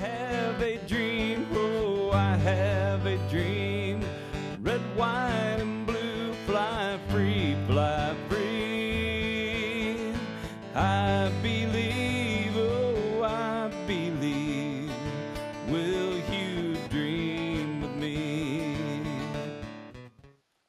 have a dream, oh, I have a dream. Red, white, and blue, fly free, fly free. I believe, oh, I believe. Will you dream with me?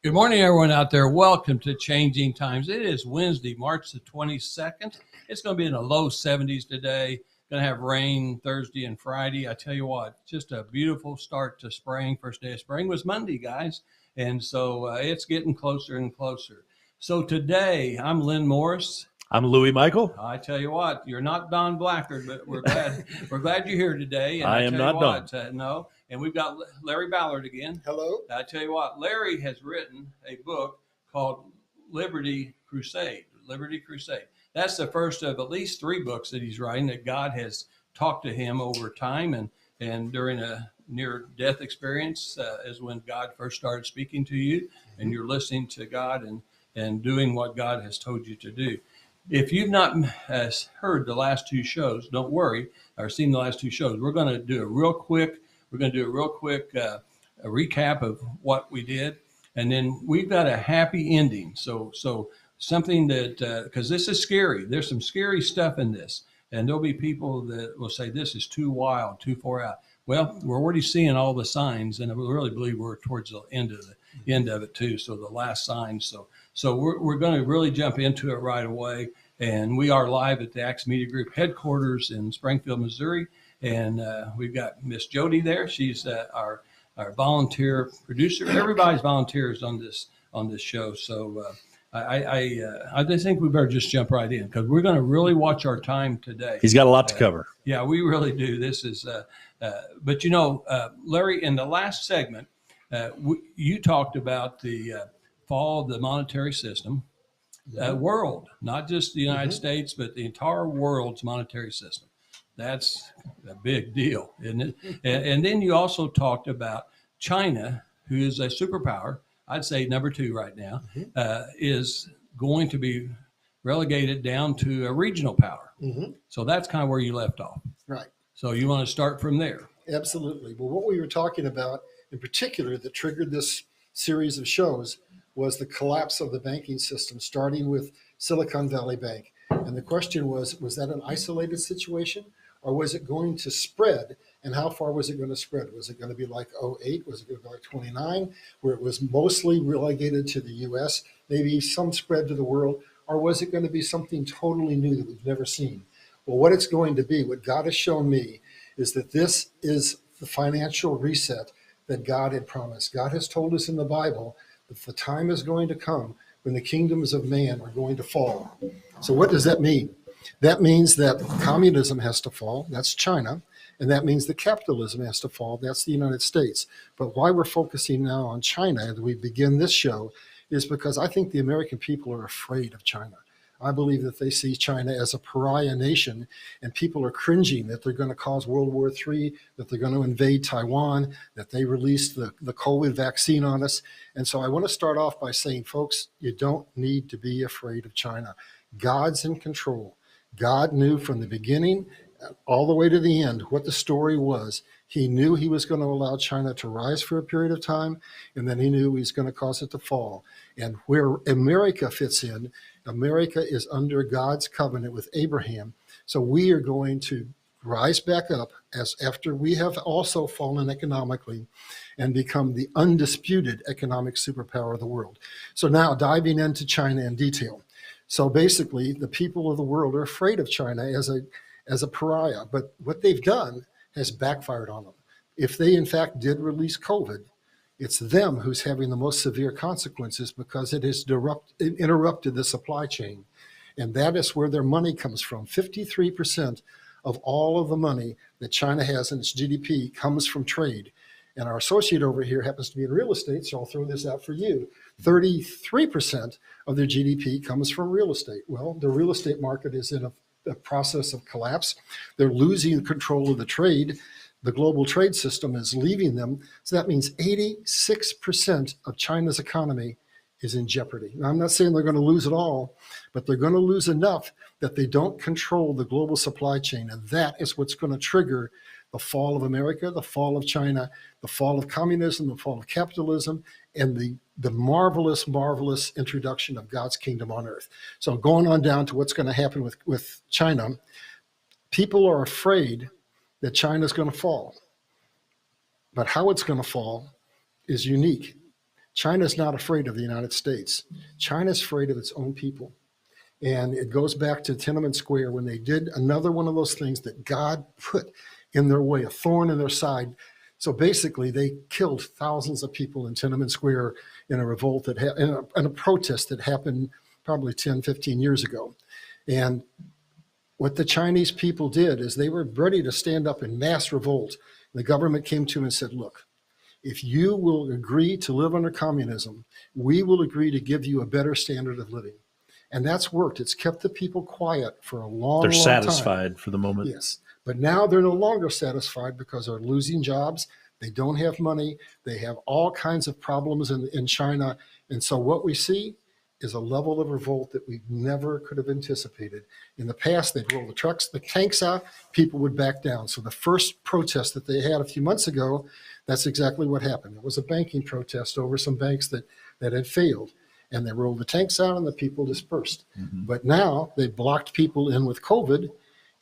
Good morning, everyone out there. Welcome to Changing Times. It is Wednesday, March the 22nd. It's going to be in the low 70s today. Going to have rain Thursday and Friday. I tell you what, just a beautiful start to spring. First day of spring was Monday, guys. And so it's getting closer and closer. So today, I'm Lynn Morris. I'm Louie Michael. I tell you what, you're not Don Blackard, but we're glad you're here today. And I am tell not you what, no. And we've got Larry Ballard again. Hello. I tell you what, Larry has written a book called Liberty Crusade. Liberty Crusade. That's the first of at least 3 books that he's writing that God has talked to him over time and during a near-death experience is when God first started speaking to you, and you're listening to God and doing what God has told you to do. If you've not heard the last 2 shows, don't worry, or seen the last 2 shows. We're going to do a real quick recap of what we did, and then we've got a happy ending. So something that, because this is scary. There's some scary stuff in this, and there'll be people that will say this is too wild, too far out. Well, we're already seeing all the signs, and I really believe we're towards the end of it too. So the last sign. So we're going to really jump into it right away, and we are live at the Acts Media Group headquarters in Springfield, Missouri, and we've got Miss Jody there. She's our volunteer producer. Everybody's volunteers on this show. So I just think we better just jump right in because we're going to really watch our time today. He's got a lot to cover. Yeah, we really do. This is, but Larry, in the last segment, you talked about the fall of the monetary system, world, not just the United States, but the entire world's monetary system. That's a big deal, isn't it? And then you also talked about China, who is a superpower. I'd say number 2 right now, is going to be relegated down to a regional power. So that's kind of where you left off. Right. So you want to start from there? Absolutely. Well, what we were talking about in particular that triggered this series of shows was the collapse of the banking system, starting with Silicon Valley Bank. And the question was that an isolated situation, or was it going to spread? And how far was it going to spread? Was it going to be like 08? Was it going to be like 29, where it was mostly relegated to the U.S., maybe some spread to the world? Or was it going to be something totally new that we've never seen? Well, what it's going to be, what God has shown me, is that this is the financial reset that God had promised. God has told us in the Bible that the time is going to come when the kingdoms of man are going to fall. So what does that mean? That means that communism has to fall. That's China. And that means that capitalism has to fall. That's the United States. But why we're focusing now on China as we begin this show is because I think the American people are afraid of China. I believe that they see China as a pariah nation, and people are cringing that they're going to cause World War III, that they're going to invade Taiwan, that they released the COVID vaccine on us. And so I want to start off by saying, folks, you don't need to be afraid of China. God's in control. God knew from the beginning all the way to the end what the story was. He knew he was going to allow China to rise for a period of time, and then he knew he was going to cause it to fall. And where America fits in, America is under God's covenant with Abraham. So we are going to rise back up as after we have also fallen economically and become the undisputed economic superpower of the world. So now diving into China in detail. So basically, the people of the world are afraid of China as a pariah, but what they've done has backfired on them. If they in fact did release COVID, it's them who's having the most severe consequences because it has interrupted the supply chain. And that is where their money comes from. 53% of all of the money that China has in its GDP comes from trade. And our associate over here happens to be in real estate, so I'll throw this out for you. 33% of their GDP comes from real estate. Well, the real estate market is in a process of collapse. They're losing control of the trade. The global trade system is leaving them. So that means 86% of China's economy is in jeopardy. Now, I'm not saying they're going to lose it all, but they're going to lose enough that they don't control the global supply chain. And that is what's going to trigger the fall of America, the fall of China, the fall of communism, the fall of capitalism, and the marvelous, marvelous introduction of God's kingdom on earth. So going on down to what's going to happen with China, people are afraid that China's going to fall. But how it's going to fall is unique. China's not afraid of the United States. China's afraid of its own people. And it goes back to Tiananmen Square when they did another one of those things that God put in their way, a thorn in their side. So basically, they killed thousands of people in Tiananmen Square in a revolt in a protest that happened probably 10, 15 years ago. And what the Chinese people did is they were ready to stand up in mass revolt. The government came to them and said, look, if you will agree to live under communism, we will agree to give you a better standard of living. And that's worked. It's kept the people quiet for a long, They're long satisfied time. for the moment. Yes. But now they're no longer satisfied because they're losing jobs. They don't have money. They have all kinds of problems in China. And so what we see is a level of revolt that we never could have anticipated. In the past, they'd roll the tanks out, people would back down. So the first protest that they had a few months ago, that's exactly what happened. It was a banking protest over some banks that had failed. And they rolled the tanks out and the people dispersed. Mm-hmm. But now they've blocked people in with COVID,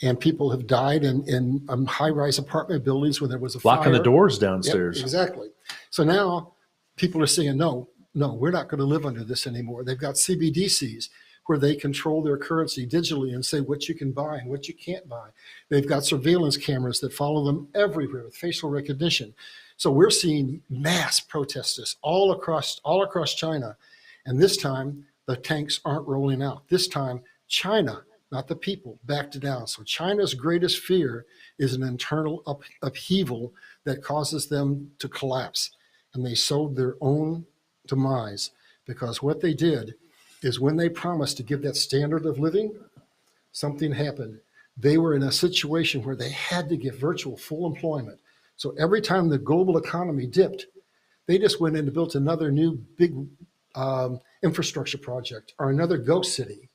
and people have died in high-rise apartment buildings when there was a fire. Locking the doors downstairs. Yep, exactly. So now people are saying, no, we're not going to live under this anymore. They've got CBDCs where they control their currency digitally and say what you can buy and what you can't buy. They've got surveillance cameras that follow them everywhere with facial recognition. So we're seeing mass protests all across China. And this time, the tanks aren't rolling out. This time, China, not the people, backed down. So China's greatest fear is an internal upheaval that causes them to collapse. And they sowed their own demise, because what they did is when they promised to give that standard of living, something happened. They were in a situation where they had to give virtual full employment. So every time the global economy dipped, they just went in and built another new big infrastructure project or another ghost city.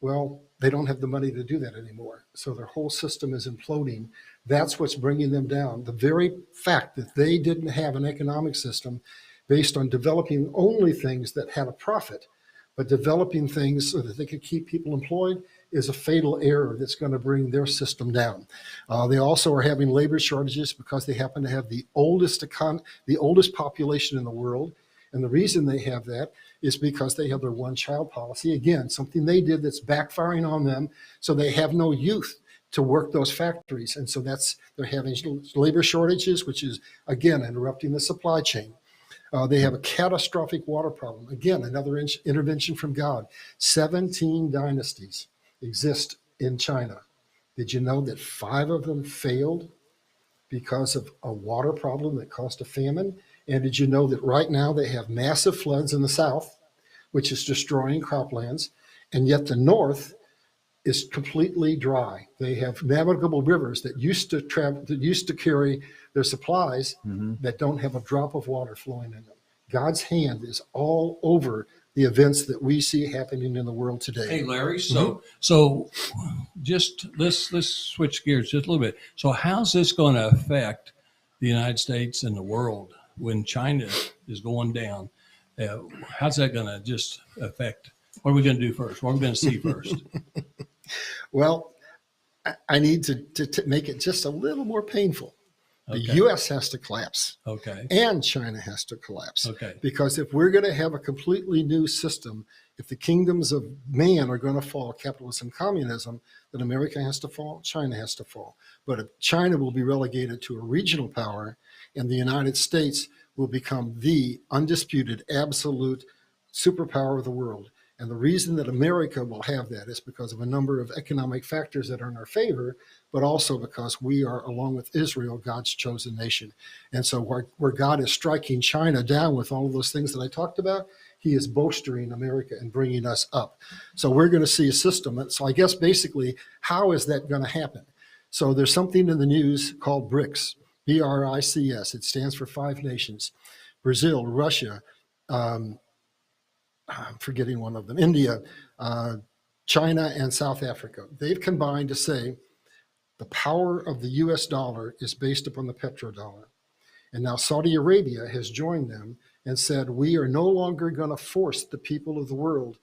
Well, they don't have the money to do that anymore. So their whole system is imploding. That's what's bringing them down. The very fact that they didn't have an economic system based on developing only things that had a profit, but developing things so that they could keep people employed, is a fatal error that's going to bring their system down. They also are having labor shortages because they happen to have the oldest population in the world. And the reason they have that is because they have their one-child policy. Again, something they did that's backfiring on them. So they have no youth to work those factories. And so they're having labor shortages, which is, again, interrupting the supply chain. They have a catastrophic water problem. Again, another intervention from God. 17 dynasties exist in China. Did you know that 5 of them failed because of a water problem that caused a famine? And did you know that right now they have massive floods in the south, which is destroying croplands, and yet the north is completely dry. They have navigable rivers that used to carry their supplies that don't have a drop of water flowing in them. God's hand is all over the events that we see happening in the world today. Hey, Larry, so just let's switch gears just a little bit. So how's this going to affect the United States and the world when China is going down? How's that going to just affect? What are we going to do first? What are we going to see first? Well, I need to make it just a little more painful. The Okay. U.S. has to collapse. Okay. And China has to collapse. Okay. Because if we're going to have a completely new system, if the kingdoms of man are going to fall, capitalism, communism, then America has to fall, China has to fall. But if China will be relegated to a regional power, and the United States will become the undisputed, absolute superpower of the world. And the reason that America will have that is because of a number of economic factors that are in our favor, but also because we are, along with Israel, God's chosen nation. And so where God is striking China down with all of those things that I talked about, he is bolstering America and bringing us up. So we're going to see a system. So I guess basically, how is that going to happen? So there's something in the news called BRICS, BRICS. It stands for 5 nations: Brazil, Russia, I'm forgetting one of them, India, China, and South Africa. They've combined to say, The power of the US dollar is based upon the petrodollar. And now Saudi Arabia has joined them and said, we are no longer going to force the people of the world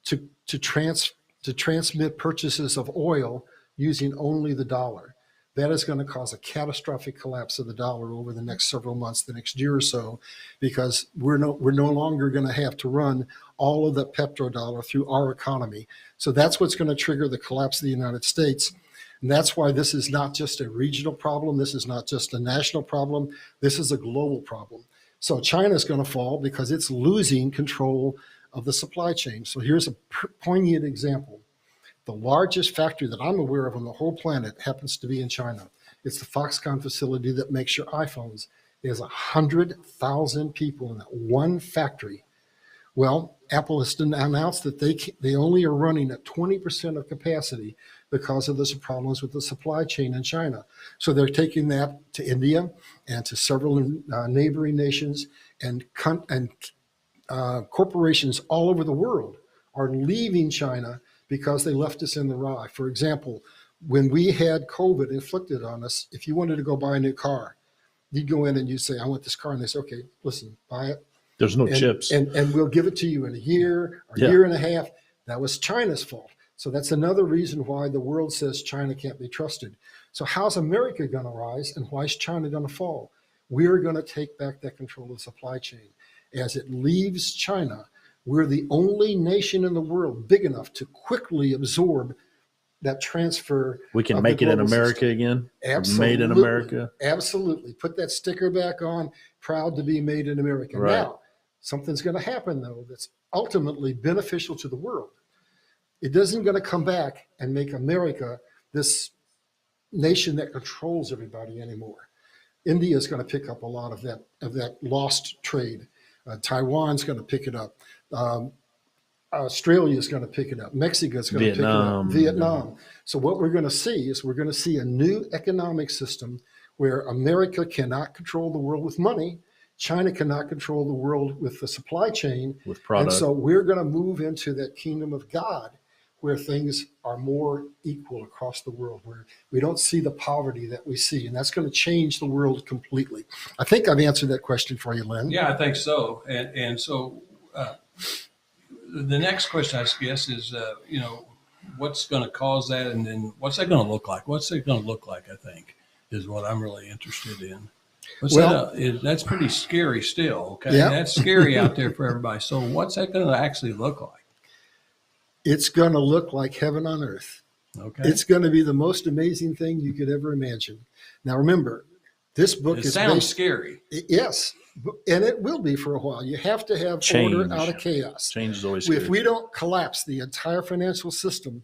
to transmit purchases of oil using only the dollar. That is going to cause a catastrophic collapse of the dollar over the next several months, the next year or so, because we're no longer going to have to run all of the petrodollar through our economy. So that's what's going to trigger the collapse of the United States. And that's why this is not just a regional problem. This is not just a national problem. This is a global problem. So China is going to fall because it's losing control of the supply chain. So here's a poignant example. The largest factory that I'm aware of on the whole planet happens to be in China. It's the Foxconn facility that makes your iPhones. There's 100,000 people in that one factory. Well, Apple has announced that they only are running at 20% of capacity because of the problems with the supply chain in China. So they're taking that to India and to several neighboring nations, and corporations all over the world are leaving China because they left us in the rye. For example, when we had COVID inflicted on us, if you wanted to go buy a new car, you'd go in and you'd say, I want this car. And they say, okay, listen, buy it. There's no chips. And we'll give it to you in a year or year and a half. That was China's fault. So that's another reason why the world says China can't be trusted. So how's America going to rise, and why is China going to fall? We're going to take back that control of the supply chain. As it leaves China, we're the only nation in the world big enough to quickly absorb that transfer. We can make it in America again. Absolutely. Made in America. Absolutely. Put that sticker back on, proud to be made in America. Right. Now, something's going to happen, though, that's ultimately beneficial to the world. It isn't going to come back and make America this nation that controls everybody anymore. India is going to pick up a lot of that lost trade. Taiwan's going to pick it up. Australia is going to pick it up. Mexico is going to pick it up. Vietnam. So what we're going to see is we're going to see a new economic system where America cannot control the world with money. China cannot control the world with the supply chain. With product. And so we're going to move into that kingdom of God, where things are more equal across the world, where we don't see the poverty that we see. And that's going to change the world completely. I think I've answered that question for you, Lynn. Yeah, I think so. And so the next question, I guess, is, what's going to cause that? And then what's that going to look like? What's it going to look like, I think, is what I'm really interested in. That's pretty scary still. Okay. Yeah. That's scary out there for everybody. So what's that going to actually look like? It's going to look like heaven on earth. Okay. It's going to be the most amazing thing you could ever imagine. Now, remember, this book sounds scary. Yes, and it will be for a while. You have to have order out of chaos. Change is always scary. If we don't collapse the entire financial system,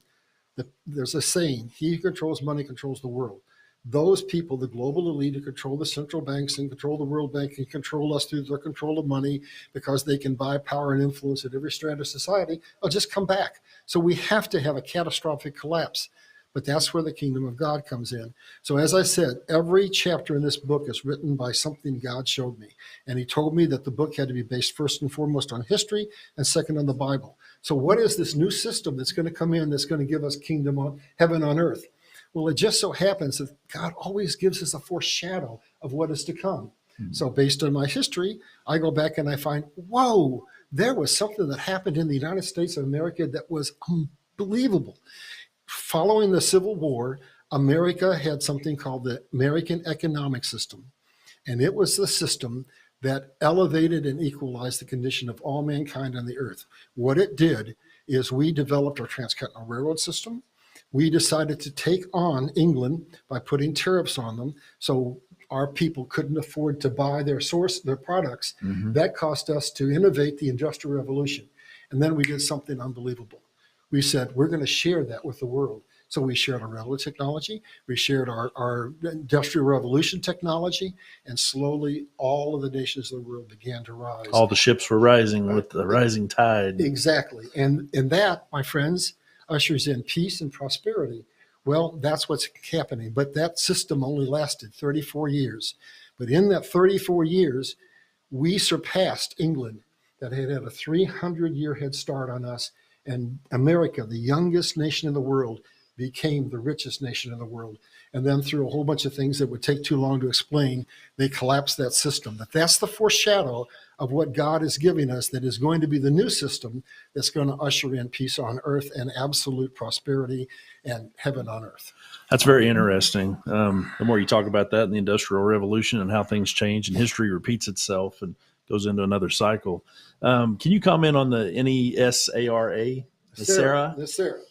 there's a saying, he who controls money controls the world. Those people, the global elite who control the central banks and control the World Bank and control us through their control of money because they can buy power and influence at every strand of society, will just come back. So we have to have a catastrophic collapse. But that's where the kingdom of God comes in. So as I said, every chapter in this book is written by something God showed me. And he told me that the book had to be based first and foremost on history and second on the Bible. So what is this new system that's going to come in that's going to give us heaven on earth? Well, it just so happens that God always gives us a foreshadow of what is to come. Mm-hmm. So based on my history, I go back and I find, whoa, there was something that happened in the United States of America that was unbelievable. Following the Civil War, America had something called the American economic system. And it was the system that elevated and equalized the condition of all mankind on the earth. What it did is we developed our transcontinental railroad system. We decided to take on England by putting tariffs on them, so our people couldn't afford to buy their products. Mm-hmm. That cost us to innovate the Industrial Revolution. And then we did something unbelievable. We said, we're going to share that with the world. So we shared our railroad technology, we shared our Industrial Revolution technology, and slowly all of the nations of the world began to rise. All the ships were rising with the rising tide. Exactly. And that, my friends, ushers in peace and prosperity. Well, that's what's happening. But that system only lasted 34 years. But in that 34 years, we surpassed England, that had a 300-year head start on us. And America, the youngest nation in the world, became the richest nation in the world. And then through a whole bunch of things that would take too long to explain, they collapsed that system. But that's the foreshadow of what God is giving us, that is going to be the new system that's going to usher in peace on earth and absolute prosperity and heaven on earth. That's very interesting. The more you talk about that and the Industrial Revolution and how things change and history repeats itself and goes into another cycle. Can you comment on the NESARA? NESARA.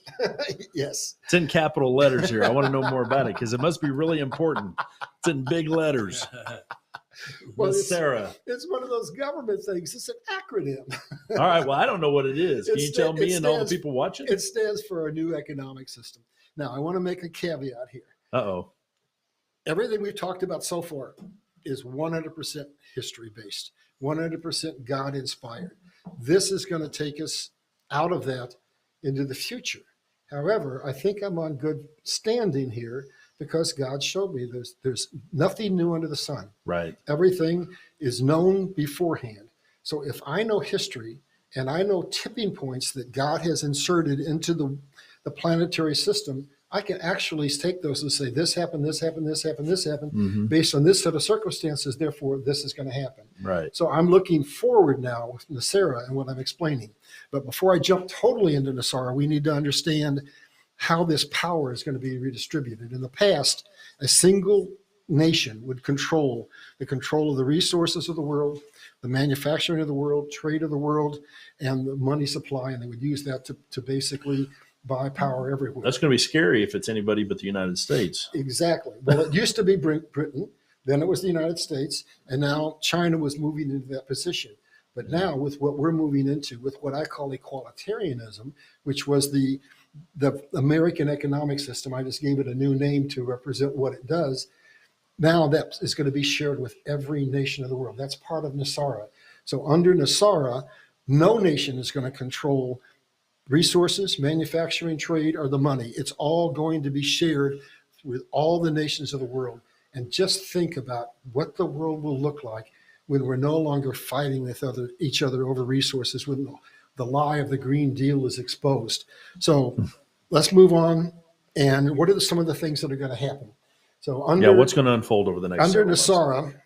Yes. It's in capital letters here. I want to know more about it because it must be really important. It's in big letters. Well, NESARA. It's one of those government things. It's an acronym. All right. Well, I don't know what it is. Can you tell me and all the people watching? It stands for a new economic system. Now, I want to make a caveat here. Uh-oh. Everything we've talked about so far is 100% history-based, 100% God-inspired. This is going to take us out of that into the future. However, I think I'm on good standing here because God showed me there's nothing new under the sun. Right. Everything is known beforehand. So if I know history and I know tipping points that God has inserted into the planetary system, I can actually take those and say, this happened, this happened, this happened, this happened, Mm-hmm. based on this set of circumstances, therefore this is going to happen. Right. So I'm looking forward now with NESARA and what I'm explaining. But before I jump totally into NESARA, we need to understand how this power is going to be redistributed. In the past, a single nation would control of the resources of the world, the manufacturing of the world, trade of the world, and the money supply, and they would use that to basically buy power everywhere. That's going to be scary if it's anybody but the United States. Exactly. Well, it used to be Britain, then it was the United States, and now China was moving into that position. But now with what we're moving into, with what I call equalitarianism, which was the American economic system, I just gave it a new name to represent what it does. Now that is going to be shared with every nation of the world. That's part of NESARA. So under NESARA, no nation is going to control resources, manufacturing, trade, or the money. It's all going to be shared with all the nations of the world. And just think about what the world will look like when we're no longer fighting with each other over resources, when the lie of the Green Deal is exposed. So let's move on. And what are some of the things that are going to happen? So what's going to unfold over the next under several months? NESARA,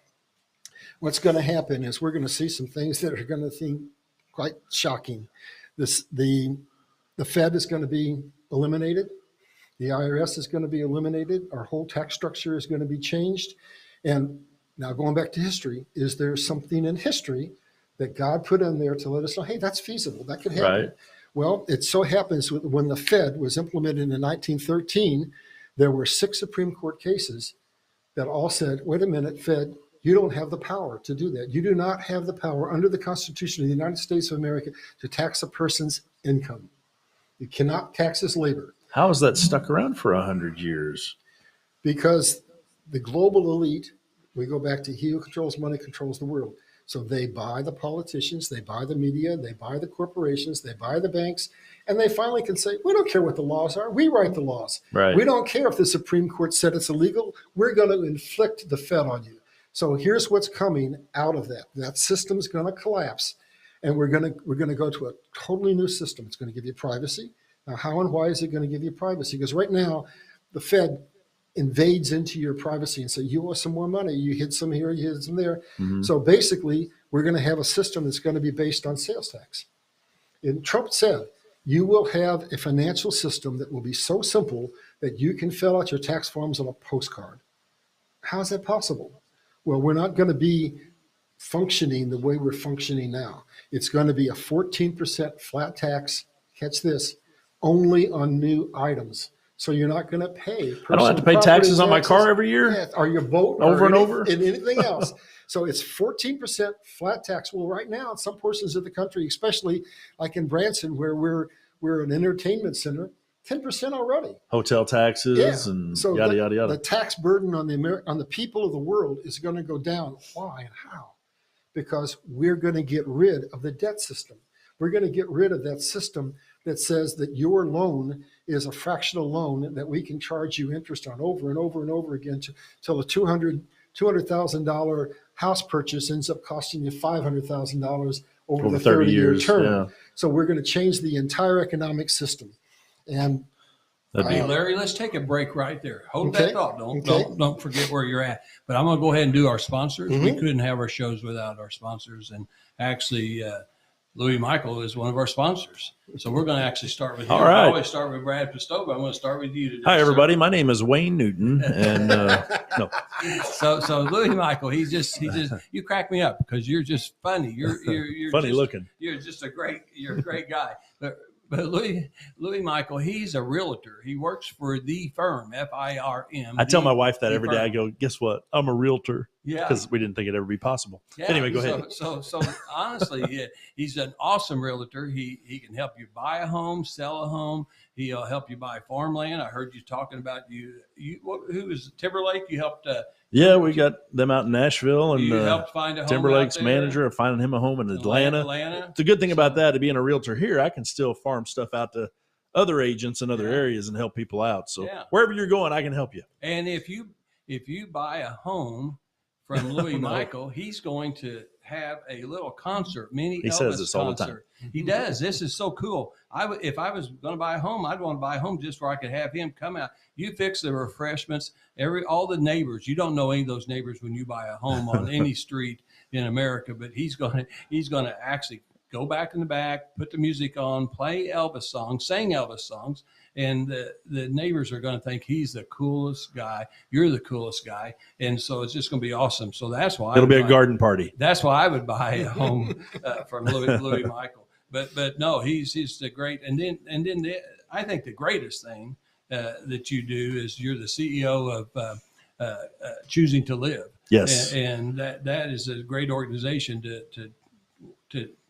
what's going to happen is we're going to see some things that are going to seem quite shocking. The Fed is going to be eliminated. The IRS is going to be eliminated. Our whole tax structure is going to be changed. And now going back to history, is there something in history that God put in there to let us know, hey, that's feasible, that could happen? Right. Well, it so happens when the Fed was implemented in 1913, there were 6 Supreme Court cases that all said, wait a minute, Fed, you don't have the power to do that. You do not have the power under the Constitution of the United States of America to tax a person's income. You cannot tax his labor. How has that stuck around for 100 years? Because the global elite, we go back to he who controls money controls the world. So they buy the politicians, they buy the media, they buy the corporations, they buy the banks, and they finally can say, we don't care what the laws are. We write the laws. Right. We don't care if the Supreme Court said it's illegal. We're going to inflict the Fed on you. So here's what's coming out of that. That system's going to collapse, and we're going to go to a totally new system. It's going to give you privacy. Now, how and why is it going to give you privacy? Because right now, the Fed invades into your privacy and say, you owe some more money. You hid some here, you hid some there. Mm-hmm. So basically, we're going to have a system that's going to be based on sales tax. And Trump said, you will have a financial system that will be so simple that you can fill out your tax forms on a postcard. How is that possible? Well, we're not going to be functioning the way we're functioning now. It's going to be a 14% flat tax, catch this, only on new items. So you're not going to pay. I don't have to pay taxes on my car every year? Yeah, or your boat. Over and over? And anything else. So it's 14% flat tax. Well, right now, in some portions of the country, especially like in Branson, where we're an entertainment center, 10% already. Hotel taxes and so yada, yada, yada. The tax burden on the people of the world is going to go down. Why and how? Because we're going to get rid of the debt system. We're going to get rid of that system that says that your loan is a fractional loan that we can charge you interest on over and over and over again till a $200,000 house purchase ends up costing you $500,000 over the 30-year term. Yeah. So we're going to change the entire economic system. And Hey, Larry, let's take a break right there. Hold Okay. that thought. Okay. Don't forget where you're at. But I'm going to go ahead and do our sponsors. We Mhm. couldn't have our shows without our sponsors. And actually, Louie Michael is one of our sponsors. So we're going to actually start with him. All right. I always start with Brad Pistow, but I'm going to start with you today. Hi, sir. everybody. My name is Wayne Newton, and no, So Louie Michael, he's just you crack me up because you're just funny. You're funny just, looking. You're just a great guy. But Louie Michael, he's a realtor. He works for the firm, FIRM. I tell my wife that the every day. firm. I go, guess what? I'm a realtor. Yeah. Because we didn't think it'd ever be possible. Yeah. Anyway, go ahead. So honestly, he's an awesome realtor. He can help you buy a home, sell a home. He'll help you buy farmland. I heard you talking about who was Timberlake? You helped. Yeah, we got them out in Nashville, and You helped find a home Timberlake's out there? manager of finding him a home in Atlanta. Atlanta. The good thing about that, to being a realtor here, I can still farm stuff out to other agents in other areas and help people out. So wherever you're going, I can help you. And if you buy a home from Louie Michael, he's going to have a little concert, mini Elvis says this concert. all the time. He does. This is so cool. If I was going to buy a home, I'd want to buy a home just where I could have him come out. You fix the refreshments. All the neighbors. You don't know any of those neighbors when you buy a home on any street in America, but he's going to actually go back in the back, put the music on, play Elvis songs, sing Elvis songs, and the neighbors are going to think he's the coolest guy. You're the coolest guy, and so it's just going to be awesome. So that's why It'll be a garden party. That's why I would buy a home from Louie Michael. But no, he's the great. And then I think the greatest thing that you do is you're the CEO of Choosing to Live. Yes, and that is a great organization to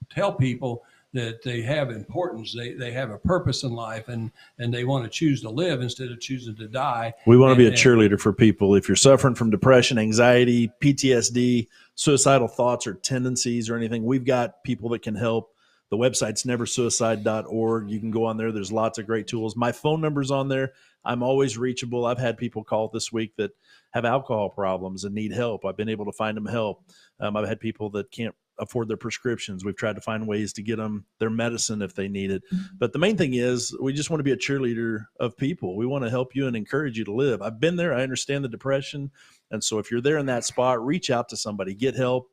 tell people that they have importance. They have a purpose in life, and they want to choose to live instead of choosing to die. we want to be a cheerleader for people. If you're suffering from depression, anxiety, PTSD, suicidal thoughts or tendencies or anything, we've got people that can help. The website's neversuicide.org. You can go on there. There's lots of great tools. My phone number's on there. I'm always reachable. I've had people call this week that have alcohol problems and need help. I've been able to find them help. I've had people that can't afford their prescriptions. We've tried to find ways to get them their medicine if they need it. But the main thing is we just want to be a cheerleader of people. We want to help you and encourage you to live. I've been there. I understand the depression. And so if you're there in that spot, reach out to somebody, get help.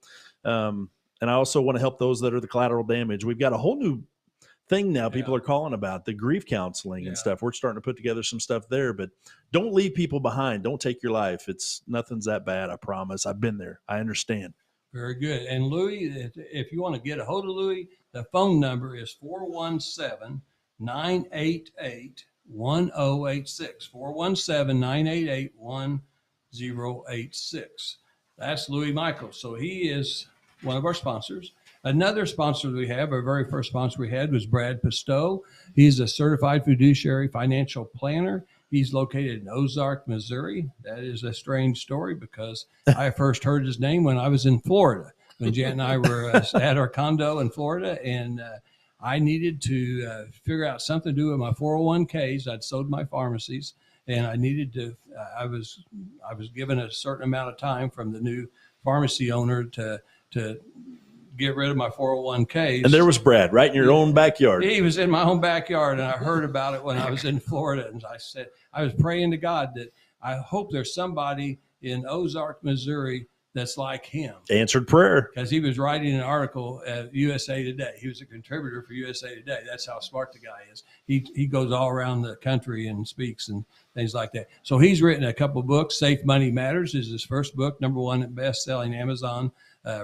And I also want to help those that are the collateral damage. We've got a whole new thing now people are calling about, the grief counseling and stuff. We're starting to put together some stuff there, but don't leave people behind. Don't take your life. Nothing's that bad. I promise. I've been there. I understand. Very good. And Louie, if you want to get a hold of Louie, the phone number is 417-988-1086. 417-988-1086. That's Louie Michael. So he is one of our sponsors. Another sponsor we have, our very first sponsor we had was Brad Pistow. He's a certified fiduciary financial planner. He's located in Ozark, Missouri. That is a strange story because I first heard his name when I was in Florida, when Jan and I were at our condo in Florida, and I needed to figure out something to do with my 401ks. I'd sold my pharmacies, and I needed to. I was given a certain amount of time from the new pharmacy owner to get rid of my 401ks. And there was Brad right in your own backyard. He was in my own backyard, and I heard about it when I was in Florida. And I said, I was praying to God that I hope there's somebody in Ozark, Missouri that's like him. Answered prayer. Because he was writing an article at USA Today. He was a contributor for USA Today. That's how smart the guy is. He goes all around the country and speaks and things like that. So he's written a couple books. Safe Money Matters is his first book, #1 best-selling Amazon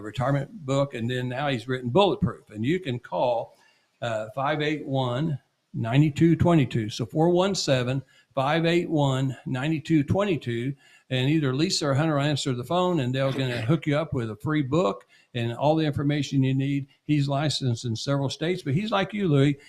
retirement book. And then now he's written Bulletproof. And you can call 581-9222. So 417-581-9222. And either Lisa or Hunter will answer the phone, and they're going to hook you up with a free book and all the information you need. He's licensed in several states, but he's like you, Louie.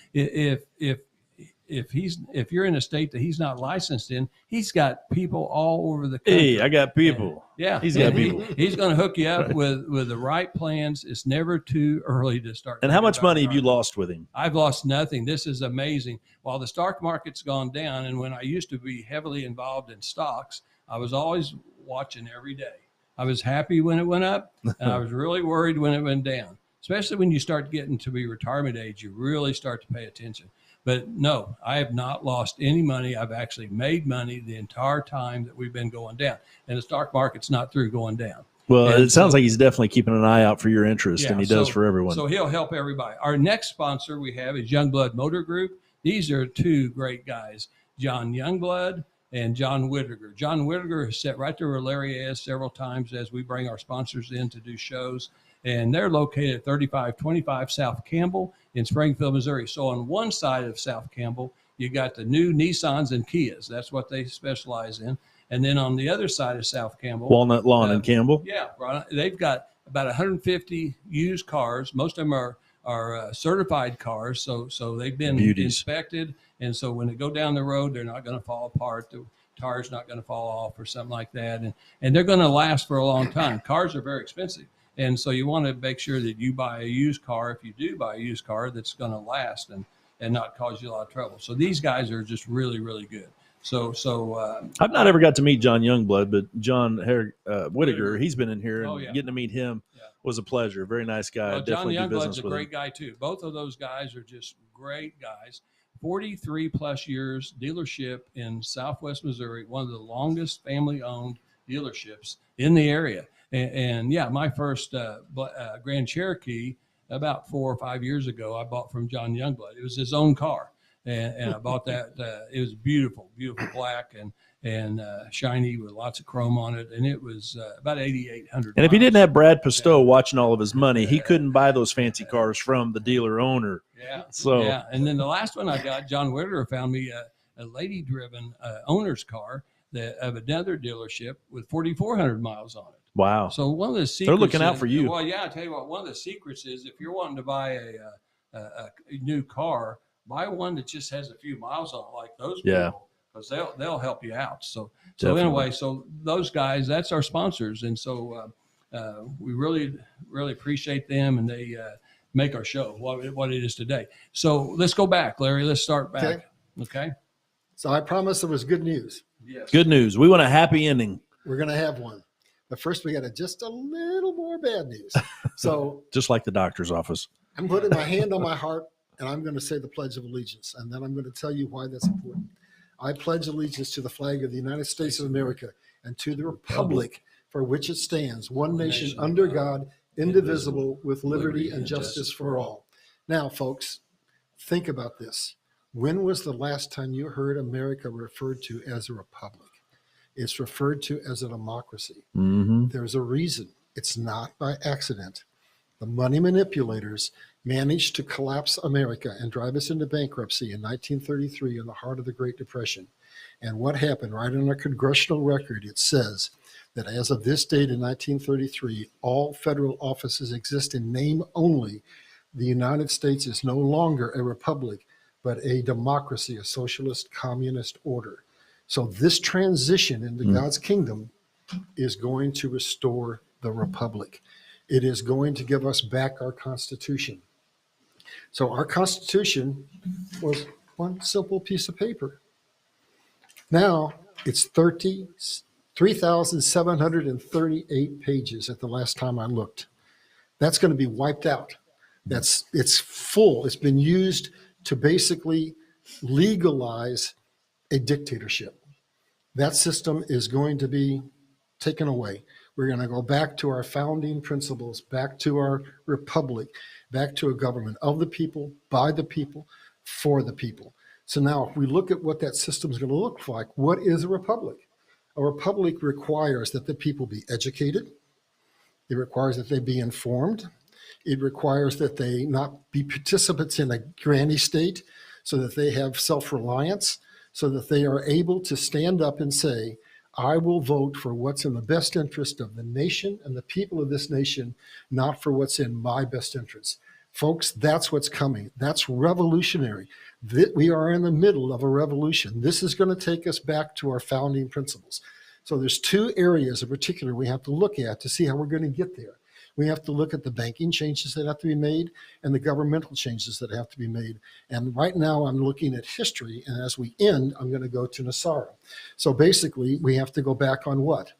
If you're in a state that he's not licensed in, he's got people all over the country. Hey, I got people. And, yeah, he's got people. He's going to hook you up with the right plans. It's never too early to start. And how much money have you lost with him? I've lost nothing. This is amazing. While the stock market's gone down, and when I used to be heavily involved in stocks, I was always watching every day. I was happy when it went up, and I was really worried when it went down. Especially when you start getting to be retirement age, you really start to pay attention. But no, I have not lost any money. I've actually made money the entire time that we've been going down. And the stock market's not through going down. Well, And it sounds like he's definitely keeping an eye out for your interest, and he does for everyone. So he'll help everybody. Our next sponsor we have is Youngblood Motor Group. These are two great guys, John Youngblood and John Whittaker. John Whittaker has sat right there where Larry is several times as we bring our sponsors in to do shows. And they're located at 3525 South Campbell in Springfield, Missouri. So on one side of South Campbell, you got the new Nissans and Kias. That's what they specialize in. And then on the other side of South Campbell, Walnut Lawn in Campbell. Yeah, right. They've got about 150 used cars. Most of them are certified cars, so they've been inspected, and so when they go down the road, they're not going to fall apart. The tire's not going to fall off or something like that, and they're going to last for a long time. Cars are very expensive, and so you want to make sure that you buy a used car, if you do buy a used car, that's going to last and not cause you a lot of trouble. So these guys are just really, really good. So I've not ever got to meet John Youngblood, but John Whittaker, he's been in here, and getting to meet him was a pleasure. Very nice guy. Well, John Youngblood's a great him. guy too. Both of those guys are just great guys. 43 plus years dealership in Southwest Missouri, one of the longest family-owned dealerships in the area. And yeah, my first Grand Cherokee about 4 or 5 years ago, I bought from John Youngblood. It was his own car. And I bought that. It was beautiful black and shiny with lots of chrome on it. And it was about 8,800. And if he didn't have Brad Pisteau watching all of his money, he couldn't buy those fancy cars from the dealer owner. Yeah. So yeah. And then the last one I got, John Whittaker found me a lady-driven owner's car of another dealership with 4,400 miles on it. Wow. So one of the secrets, they're looking out for you. Well, yeah, I tell you what, one of the secrets is if you're wanting to buy a new car, buy one that just has a few miles on it, like those people, because they'll help you out. So anyway, so those guys, that's our sponsors, and so we really appreciate them, and they make our show what it is today. So let's go back, Larry. Let's start back. Okay. So I promised there was good news. Yes. Good news. We want a happy ending. We're going to have one. But first, we got just a little more bad news. So just like the doctor's office. I'm putting my hand on my heart, and I'm going to say the Pledge of Allegiance, and then I'm going to tell you why that's important. I pledge allegiance to the flag of the United States of America and to the republic for which it stands, one nation under God, indivisible, with liberty and justice for all. Now, folks, think about this. When was the last time you heard America referred to as a republic? It's referred to as a democracy. Mm-hmm. There's a reason. It's not by accident. The money manipulators managed to collapse America and drive us into bankruptcy in 1933 in the heart of the Great Depression. And what happened? Right on our congressional record, it says that as of this date in 1933, all federal offices exist in name only. The United States is no longer a republic, but a democracy, a socialist communist order. So this transition into God's kingdom is going to restore the republic. It is going to give us back our Constitution. So our Constitution was one simple piece of paper. Now it's 3,738 pages at the last time I looked. That's going to be wiped out. It's full. It's been used to basically legalize a dictatorship. That system is going to be taken away. We're going to go back to our founding principles, back to our republic, back to a government of the people, by the people, for the people. So now if we look at what that system is going to look like, what is a republic? A republic requires that the people be educated. It requires that they be informed. It requires that they not be participants in a granny state, so that they have self-reliance, so that they are able to stand up and say, I will vote for what's in the best interest of the nation and the people of this nation, not for what's in my best interest. Folks, that's what's coming. That's revolutionary. We are in the middle of a revolution. This is going to take us back to our founding principles. So there's two areas in particular we have to look at to see how we're going to get there. We have to look at the banking changes that have to be made and the governmental changes that have to be made. And right now I'm looking at history, and as we end, I'm going to go to Nasara. So basically, we have to go back on what?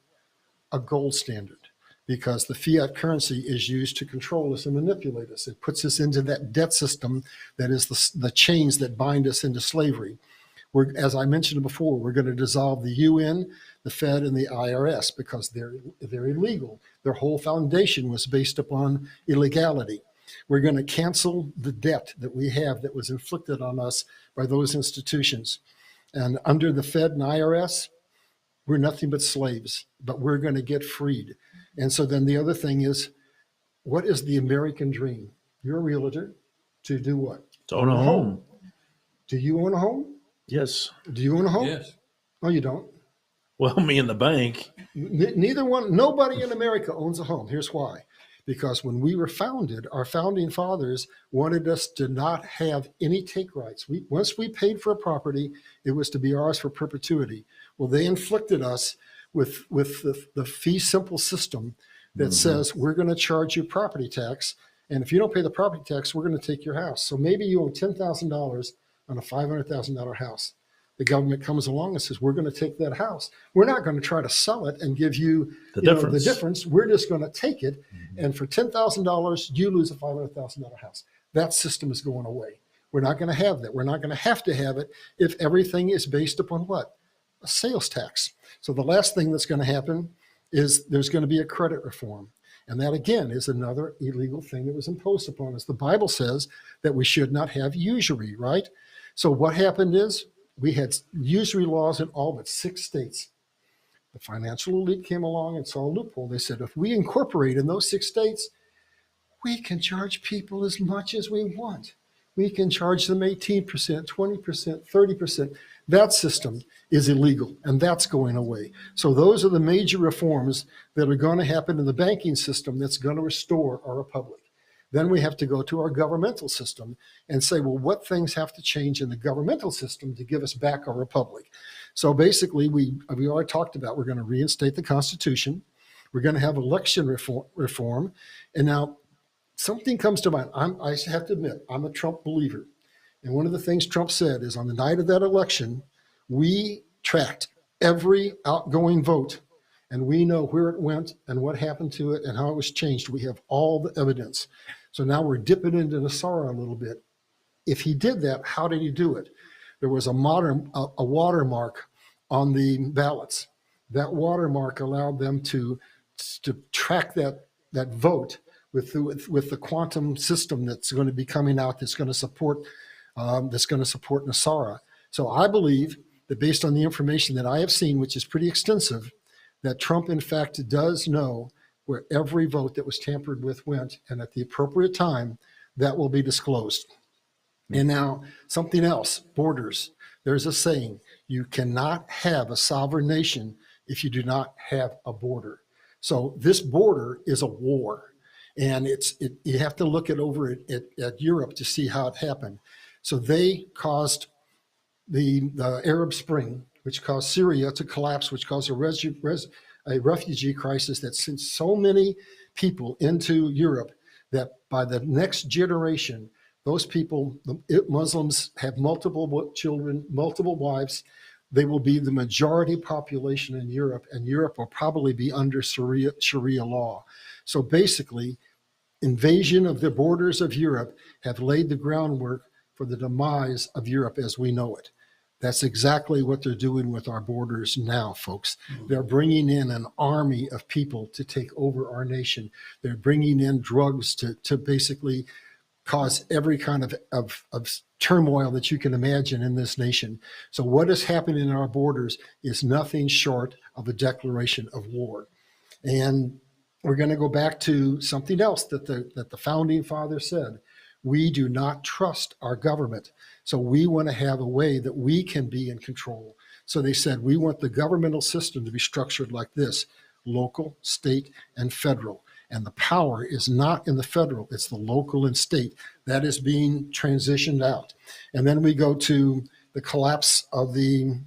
A gold standard. because the fiat currency is used to control us and manipulate us. It puts us into that debt system that is the chains that bind us into slavery. As I mentioned before, we're going to dissolve the UN, the Fed, and the IRS because they're illegal. Their whole foundation was based upon illegality. We're going to cancel the debt that we have that was inflicted on us by those institutions. And under the Fed and IRS, we're nothing but slaves, but we're going to get freed. And so then the other thing is, what is the American dream? You're a realtor. To do what? To own a home. Do you own a home? Yes. Do you own a home? Yes. No, you don't. Well, me and the bank. Neither one, nobody in America owns a home. Here's why. Because when we were founded, our founding fathers wanted us to not have any take rights. Once we paid for a property, it was to be ours for perpetuity. Well, they inflicted us with the fee simple system that says we're going to charge you property tax. And if you don't pay the property tax, we're going to take your house. So maybe you owe $10,000 on a $500,000 house. The government comes along and says, we're going to take that house. We're not going to try to sell it and give you the difference. We're just going to take it. And for $10,000, you lose a $500,000 house. That system is going away. We're not going to have that. We're not going to have it if everything is based upon what? A sales tax. So the last thing that's going to happen is there's going to be a credit reform. And that, again, is another illegal thing that was imposed upon us. The Bible says that we should not have usury, right? So what happened is we had usury laws in all but 6 states. The financial elite came along and saw a loophole. They said, if we incorporate in those 6 states, we can charge people as much as we want. We can charge them 18%, 20%, 30%. That system is illegal, and that's going away. So those are the major reforms that are going to happen in the banking system that's going to restore our republic. Then we have to go to our governmental system and say, well, what things have to change in the governmental system to give us back our republic? So basically, we already talked about, we're going to reinstate the Constitution. We're going to have election reform. And now something comes to mind. I have to admit, I'm a Trump believer. And one of the things Trump said is on the night of that election, we tracked every outgoing vote, and we know where it went and what happened to it and how it was changed. We have all the evidence. So now we're dipping into Nasara a little bit. If he did that, how did he do it? There was a watermark on the ballots. That watermark allowed them to track that vote with the quantum system that's going to be coming out that's going to support Nasara. So I believe that based on the information that I have seen, which is pretty extensive, that Trump in fact does know where every vote that was tampered with went, and at the appropriate time, that will be disclosed. And now something else, borders. There's a saying, you cannot have a sovereign nation if you do not have a border. So this border is a war. And you have to look at Europe to see how it happened. So they caused the Arab Spring, which caused Syria to collapse, which caused a refugee crisis that sent so many people into Europe that by the next generation, those people, the Muslims, have multiple children, multiple wives. They will be the majority population in Europe, and Europe will probably be under Sharia law. So basically, invasion of the borders of Europe have laid the groundwork for the demise of Europe as we know it. That's exactly what they're doing with our borders now, folks. They're bringing in an army of people to take over our nation. They're bringing in drugs to basically cause every kind of turmoil that you can imagine in this nation. So what is happening in our borders is nothing short of a declaration of war. And we're going to go back to something else that the founding fathers said. We do not trust our government. So we want to have a way that we can be in control. So they said, we want the governmental system to be structured like this: local, state, and federal. And the power is not in the federal, it's the local and state. That is being transitioned out. And then we go to the collapse of the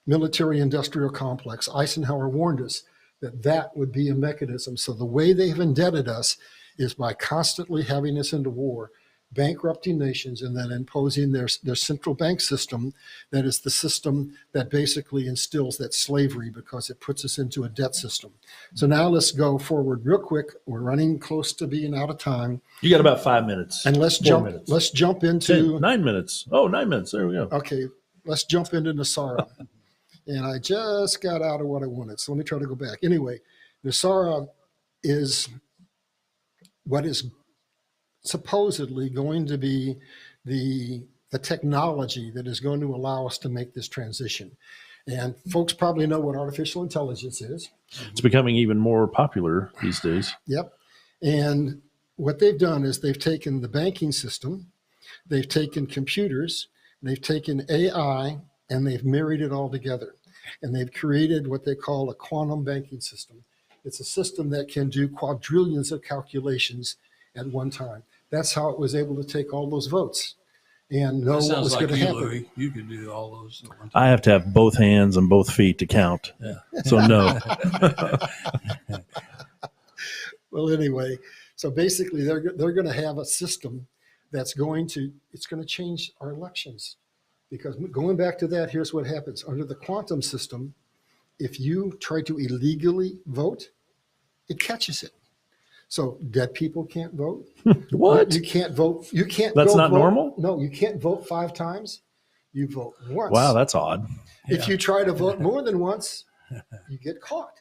military-industrial complex. Eisenhower warned us that would be a mechanism. So the way they've indebted us is by constantly having us into war. bankrupting nations and then imposing their central bank system. That is the system that basically instills that slavery because it puts us into a debt system. So now let's go forward real quick. We're running close to being out of time. You got about 5 minutes. And let's 4 jump. minutes. Let's jump into 10, 9 minutes. Oh, 9 minutes. There we go. Okay, let's jump into Nasara. And I just got out of what I wanted. So let me try to go back. Anyway, Nasara is what is supposedly going to be the technology that is going to allow us to make this transition. And folks probably know what artificial intelligence is. It's becoming even more popular these days. Yep. And what they've done is they've taken the banking system, they've taken computers, they've taken AI, and they've married it all together. And they've created what they call a quantum banking system. It's a system that can do quadrillions of calculations at one time. That's how it was able to take all those votes and know what was going to happen. Louie. You could do all those at one time. I have to have both hands and both feet to count. Yeah. So no. Well, anyway, so basically they're going to have a system that's going to change our elections. Because going back to that, here's what happens. Under the quantum system, if you try to illegally vote, it catches it. So dead people can't vote. What? You can't vote. You can't. That's not vote. normal? No, you can't vote 5 times. You vote once. Wow, that's odd. If you try to vote more than once, you get caught.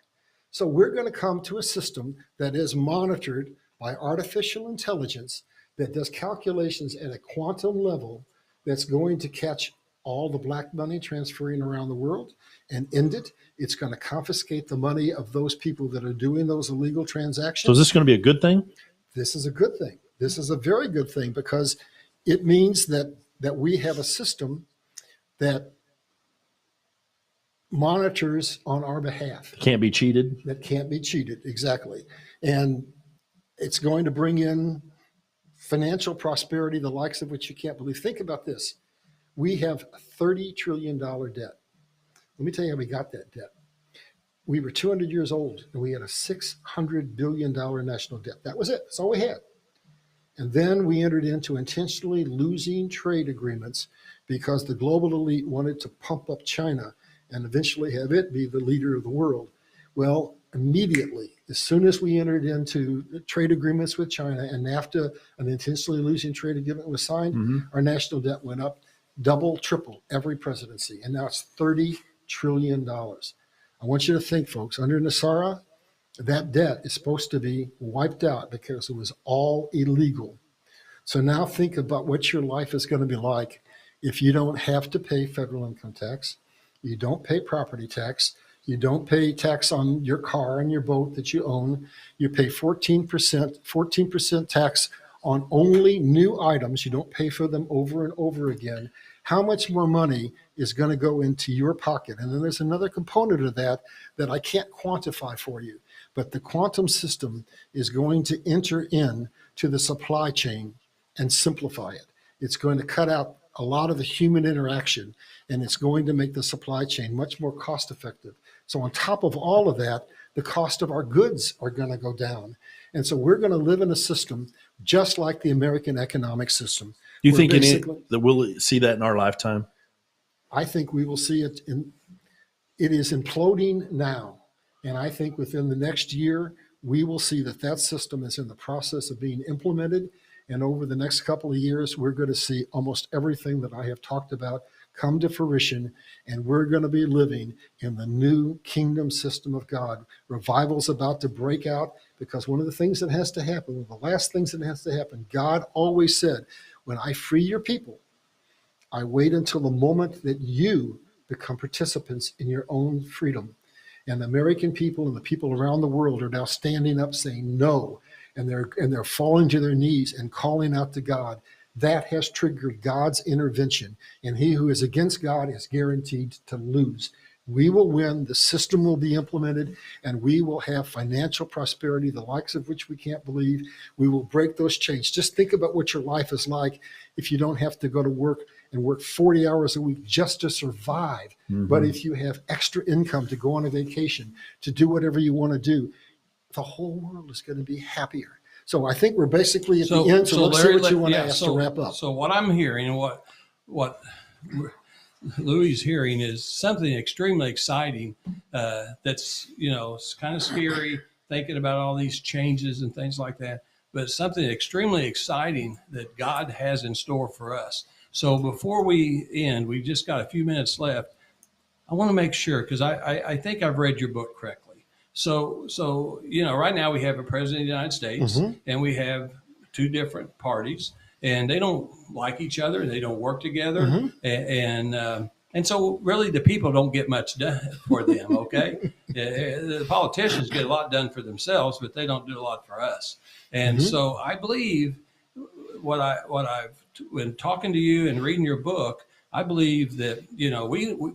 So we're going to come to a system that is monitored by artificial intelligence that does calculations at a quantum level that's going to catch all the black money transferring around the world and end it. It's going to confiscate the money of those people that are doing those illegal transactions. So is this going to be a good thing? This is a good thing. This is a very good thing because it means that we have a system that monitors on our behalf. Can't be cheated. That can't be cheated, exactly. And it's going to bring in financial prosperity, the likes of which you can't believe. Think about this. We have a $30 trillion debt. Let me tell you how we got that debt. We were 200 years old and we had a $600 billion national debt. That was it. That's all we had. And then we entered into intentionally losing trade agreements because the global elite wanted to pump up China and eventually have it be the leader of the world. Well, immediately, as soon as we entered into trade agreements with China and NAFTA, an intentionally losing trade agreement was signed, our national debt went up double, triple every presidency. And now it's $30 trillion. I want you to think, folks, under Nasara, that debt is supposed to be wiped out because it was all illegal. So now think about what your life is going to be like if you don't have to pay federal income tax, you don't pay property tax, you don't pay tax on your car and your boat that you own, you pay 14% tax on only new items, you don't pay for them over and over again. How much more money is going to go into your pocket? And then there's another component of that I can't quantify for you. But the quantum system is going to enter in to the supply chain and simplify it. It's going to cut out a lot of the human interaction, and it's going to make the supply chain much more cost effective. So on top of all of that, the cost of our goods are going to go down. And so we're going to live in a system just like the American economic system. Do you think that we'll see that in our lifetime? I think we will see it. It is imploding now. And I think within the next year, we will see that system is in the process of being implemented. And over the next couple of years, we're going to see almost everything that I have talked about come to fruition. And we're going to be living in the new kingdom system of God. Revival's about to break out because one of the things that has to happen, one of the last things that has to happen, God always said, when I free your people, I wait until the moment that you become participants in your own freedom. And the American people and the people around the world are now standing up saying no, and they're falling to their knees and calling out to God. That has triggered God's intervention, and he who is against God is guaranteed to lose. We will win, the system will be implemented, and we will have financial prosperity, the likes of which we can't believe. We will break those chains. Just think about what your life is like if you don't have to go to work and work 40 hours a week just to survive. But if you have extra income to go on a vacation, to do whatever you want to do, the whole world is going to be happier. So I think we're basically at the end. So let's see what you want to ask to wrap up. So what I'm hearing and what Louie's hearing is something extremely exciting. That's, it's kind of scary thinking about all these changes and things like that, but something extremely exciting that God has in store for us. So before we end, we've just got a few minutes left. I want to make sure, because I think I've read your book correctly. So right now we have a president of the United States, and we have two different parties, and they don't like each other. They don't work together. And so really the people don't get much done for them. Okay. The politicians get a lot done for themselves, but they don't do a lot for us. And so I believe what I've when talking to you and reading your book, I believe that,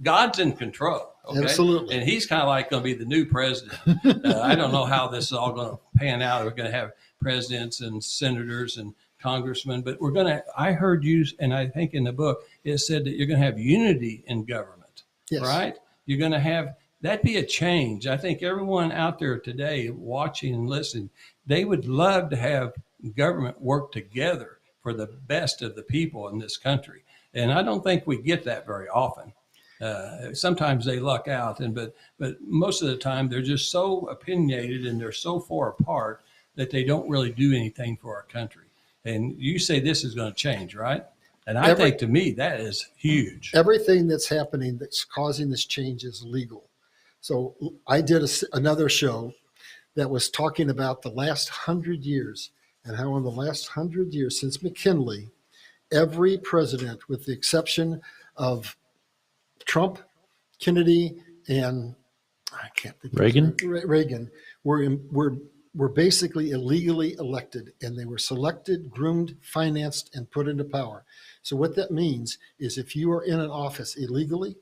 God's in control. Okay? Absolutely. And he's kind of like going to be the new president. I don't know how this is all going to pan out. We're going to have presidents and senators and congressmen, but I heard you, and I think in the book, it said that you're going to have unity in government, yes. Right? You're going to have, that'd be a change. I think everyone out there today watching and listening, they would love to have government work together for the best of the people in this country. And I don't think we get that very often. Sometimes they luck out, but most of the time they're just so opinionated and they're so far apart that they don't really do anything for our country. And you say this is going to change, right? And I think to me that is huge. Everything that's happening that's causing this change is legal. So I did another show that was talking about the last 100 years and how in the last 100 years since McKinley, every president, with the exception of Trump, Kennedy, and I can't think Reagan, were basically illegally elected, and they were selected, groomed, financed, and put into power. So what that means is if you are in an office illegally,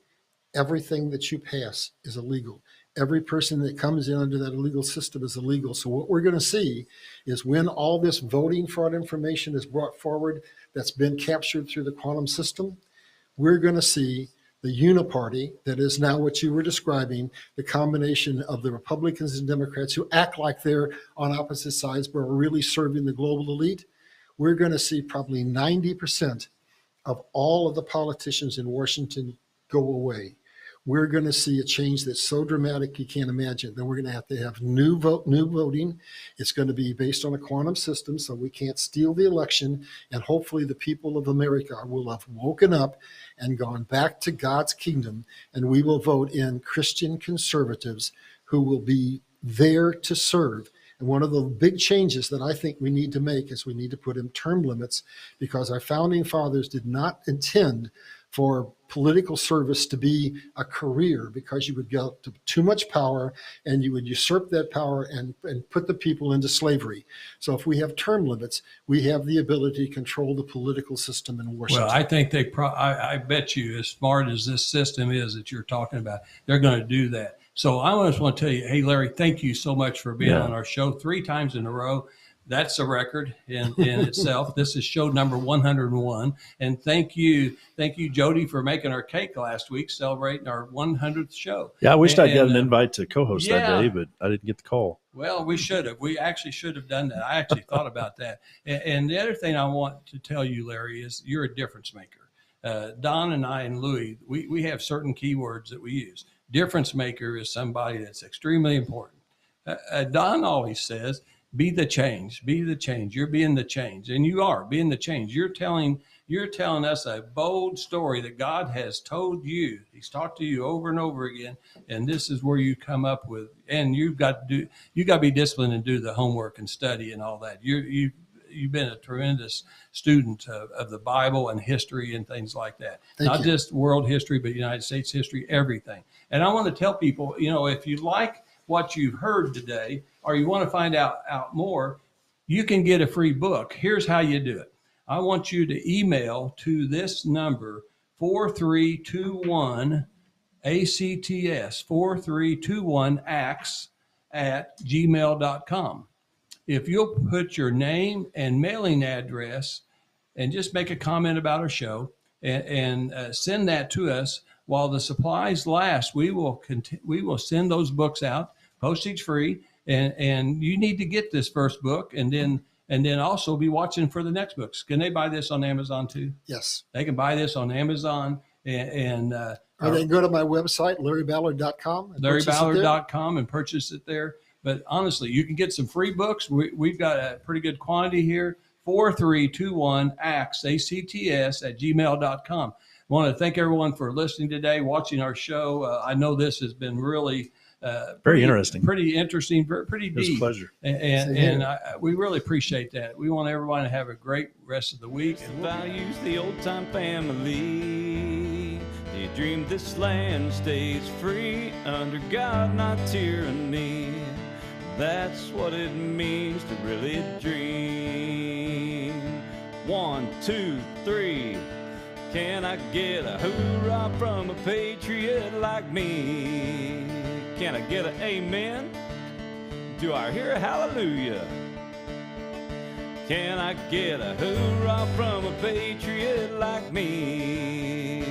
everything that you pass is illegal. Every person that comes in under that illegal system is illegal. So what we're going to see is when all this voting fraud information is brought forward that's been captured through the quantum system, we're going to see the uniparty that is now what you were describing, the combination of the Republicans and Democrats who act like they're on opposite sides but are really serving the global elite. We're going to see probably 90% of all of the politicians in Washington go away. We're going to see a change that's so dramatic you can't imagine. Then we're going to have new voting. It's going to be based on a quantum system, so we can't steal the election. And hopefully the people of America will have woken up and gone back to God's kingdom, and we will vote in Christian conservatives who will be there to serve. And one of the big changes that I think we need to make is we need to put in term limits, because our founding fathers did not intend for political service to be a career, because you would get too much power and you would usurp that power and put the people into slavery. So if we have term limits, we have the ability to control the political system in Washington. Well, I think I bet you, as smart as this system is that you're talking about, they're going to do that. So I just want to tell you, hey, Larry, thank you so much for being on our show 3 times in a row. That's a record in itself. This is show number 101. And thank you, Jody, for making our cake last week, celebrating our 100th show. Yeah, I wished I'd got an invite to co-host that day, but I didn't get the call. Well, we should have. We actually should have done that. I actually thought about that. And the other thing I want to tell you, Larry, is you're a difference maker. Don and I and Louie, we have certain keywords that we use. Difference maker is somebody that's extremely important. Don always says, be the change, be the change. You're being the change, and you are being the change. You're telling us a bold story that God has told you. He's talked to you over and over again, and this is where you come up with. And you got to be disciplined and do the homework and study and all that. You've been a tremendous student of the Bible and history and things like that. Not just world history, but United States history, everything. And I want to tell people, if you like what you've heard today, or you want to find out more, you can get a free book. Here's how you do it. I want you to email to this number, 4321 ACTS, 4321 ACTS @gmail.com. If you'll put your name and mailing address and just make a comment about our show and send that to us while the supplies last, we will send those books out, postage free. And you need to get this first book, and then and then also be watching for the next books. Can they buy this on Amazon too? Yes. They can buy this on Amazon and Or they can go to my website, LarryBallard.com. LarryBallard.com and purchase it there. But honestly, you can get some free books. We've got a pretty good quantity here. 4321-ACTS, ACTS at gmail.com. I want to thank everyone for listening today, watching our show. I know this has been really Very interesting. Pretty interesting, pretty It was a deep. pleasure. And we really appreciate that. We want everyone to have a great rest of the week. And Values the old time family. They dream this land stays free under God, not tyranny. That's what it means to really dream. 1, 2, 3. Can I get a hoorah from a patriot like me? Can I get an amen? Do I hear a hallelujah? Can I get a hoorah from a patriot like me?